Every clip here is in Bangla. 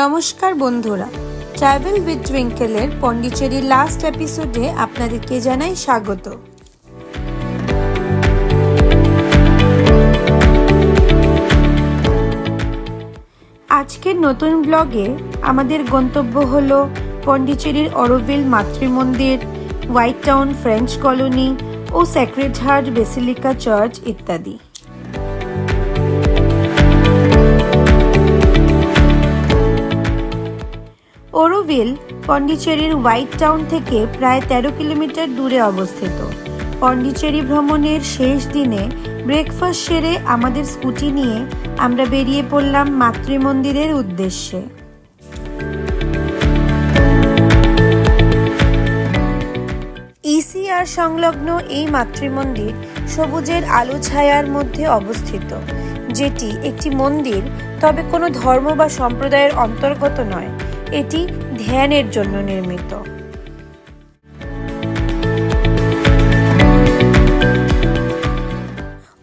নমস্কার বন্ধুরা, ট্রাভেল উইথ টুইঙ্কেলের পন্ডিচেরি লাস্ট এপিসোডে আপনাদেরকে জানাই স্বাগত। আজকের নতুন ব্লগে আমাদের গন্তব্য হলো পন্ডিচেরির Auroville Matrimandir, White Town French colony ও স্যাক্রেড হার্ট বেসিলিকা চার্চ ইত্যাদি। অরোভিল পন্ডিচেরির হোয়াইট টাউন থেকে প্রায় 13 কিলোমিটার দূরে অবস্থিত। পন্ডিচেরি ভ্রমণের শেষ দিনে ব্রেকফাস্ট সেরে আমাদের স্কুটি নিয়ে আমরা বেরিয়ে পড়লাম মাতৃমন্দিরের উদ্দেশ্যে। ইসিআর সংলগ্ন এই মাতৃমন্দির সবুজের আলো ছায়ার মধ্যে অবস্থিত, যেটি একটি মন্দির, তবে কোনো ধর্ম বা সম্প্রদায়ের অন্তর্গত নয়। এটি ধ্যানের জন্য নির্মিত।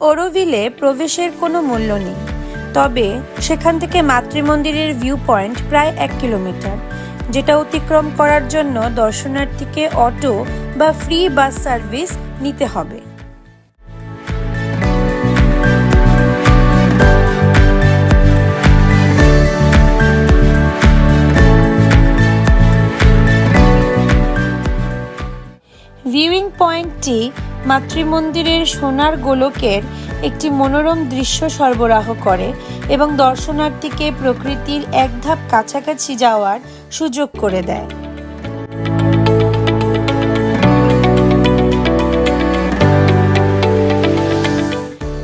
অরোভিলে প্রবেশের কোনো মূল্য নেই, তবে সেখান থেকে মাতৃমন্দিরের ভিউ পয়েন্ট প্রায় 1 কিলোমিটার, যেটা অতিক্রম করার জন্য দর্শনার্থীকে অটো বা ফ্রি বাস সার্ভিস নিতে হবে। ভিউইং পয়েন্টটি মাতৃমন্দিরের সোনার গোলকের একটি মনোরম দৃশ্য সরবরাহ করে এবং দর্শনার্থীকে প্রকৃতির এক ধাপ কাছাকাছি যাওয়ার সুযোগ করে দেয়।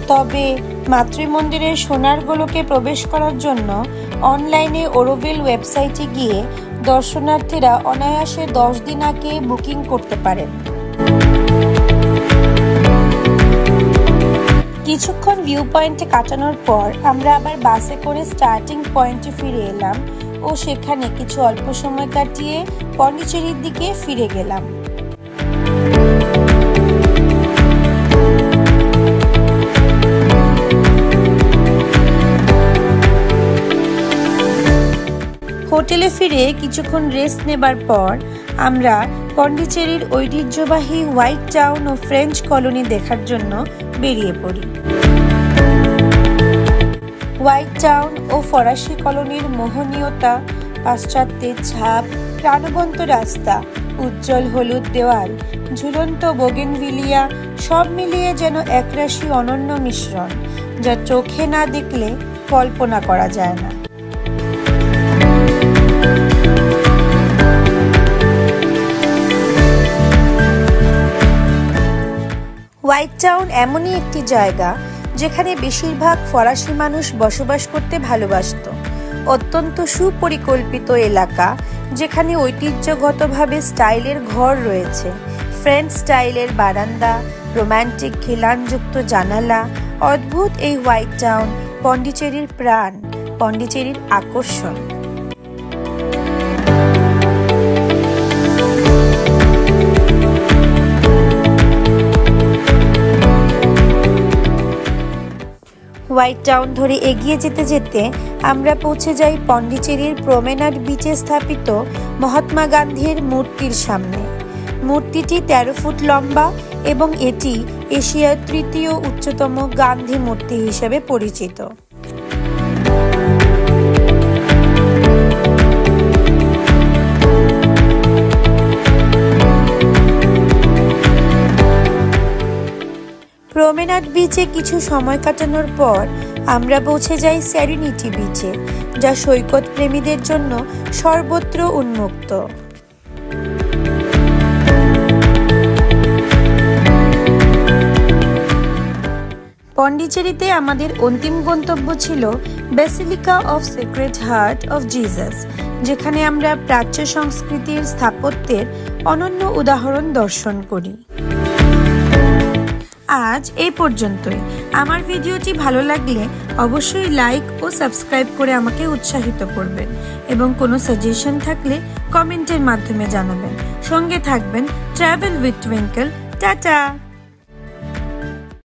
তবে মাতৃমন্দিরের সোনার গোলকে প্রবেশ করার জন্য অনলাইনে অরোভিল ওয়েবসাইটে গিয়ে দর্শনার্থীরা অনায়াসে 10 দিন আগে বুকিং করতে পারেন। কিছুক্ষণ ভিউ পয়েন্টে কাটানোর পর আমরা আবার বাসে করে স্টার্টিং পয়েন্টে ফিরে এলাম ও সেখানে কিছু অল্প সময় কাটিয়ে পন্ডিচেরির দিকে ফিরে গেলাম। হোটেলে ফিরে কিছুক্ষণ রেস্ট নেবার পর আমরা পন্ডিচেরির ঐতিহ্যবাহী হোয়াইট টাউন ও ফ্রেঞ্চ কলোনি দেখার জন্য বেরিয়ে পড়ি। হোয়াইট টাউন ও ফরাসি কলোনির মোহনীয়তা, পাশ্চাত্যের ছাপ, প্রাণবন্ত রাস্তা, উজ্জ্বল হলুদ দেওয়াল, ঝুলন্ত বোগেনভিলিয়া সব মিলিয়ে যেন একরাশি অনন্য মিশ্রণ, যা চোখে না দেখলে কল্পনা করা যায় না। হোয়াইট টাউন এমনই একটি জায়গা যেখানে বেশিরভাগ ফরাসি মানুষ বসবাস করতে ভালোবাসত। অত্যন্ত সুপরিকল্পিত এলাকা, যেখানে ঐতিহ্যগতভাবে স্টাইলের ঘর রয়েছে, ফ্রেঞ্চ স্টাইলের বারান্দা, রোমান্টিক খিলানযুক্ত জানালা। অদ্ভুত এই হোয়াইট টাউন পন্ডিচেরির প্রাণ, পন্ডিচেরির আকর্ষণ। হোয়াইট টাউন ধরে এগিয়ে যেতে যেতে আমরা পৌঁছে যাই পন্ডিচেরির প্রমেনাড বিচে স্থাপিত মহাত্মা গান্ধীর মূর্তির সামনে। মূর্তিটি 13 ফুট লম্বা এবং এটি এশিয়ার 3য় উচ্চতম গান্ধী মূর্তি হিসেবে পরিচিত। প্রমেনাড বিচে কিছু সময় কাটানোর পর আমরা পৌঁছে যাই সেরেনিটি বিচে, যা সৈকত প্রেমীদের জন্য সর্বত্র উন্মুক্ত। পন্ডিচেরিতে আমাদের অন্তিম গন্তব্য ছিল basilica of sacred heart of Jesus, যেখানে আমরা প্রাচ্য সংস্কৃতির স্থাপত্যের অনন্য উদাহরণ দর্শন করি। আজ এই পর্যন্তই। আমার ভিডিওটি ভালো লাগলে অবশ্যই লাইক ও সাবস্ক্রাইব করে আমাকে উৎসাহিত করবেন এবং কোনো সাজেশন থাকলে কমেন্টের মাধ্যমে জানাবেন। সঙ্গে থাকবেন ট্রাভেল উইথ টুইঙ্কেল। টাটা।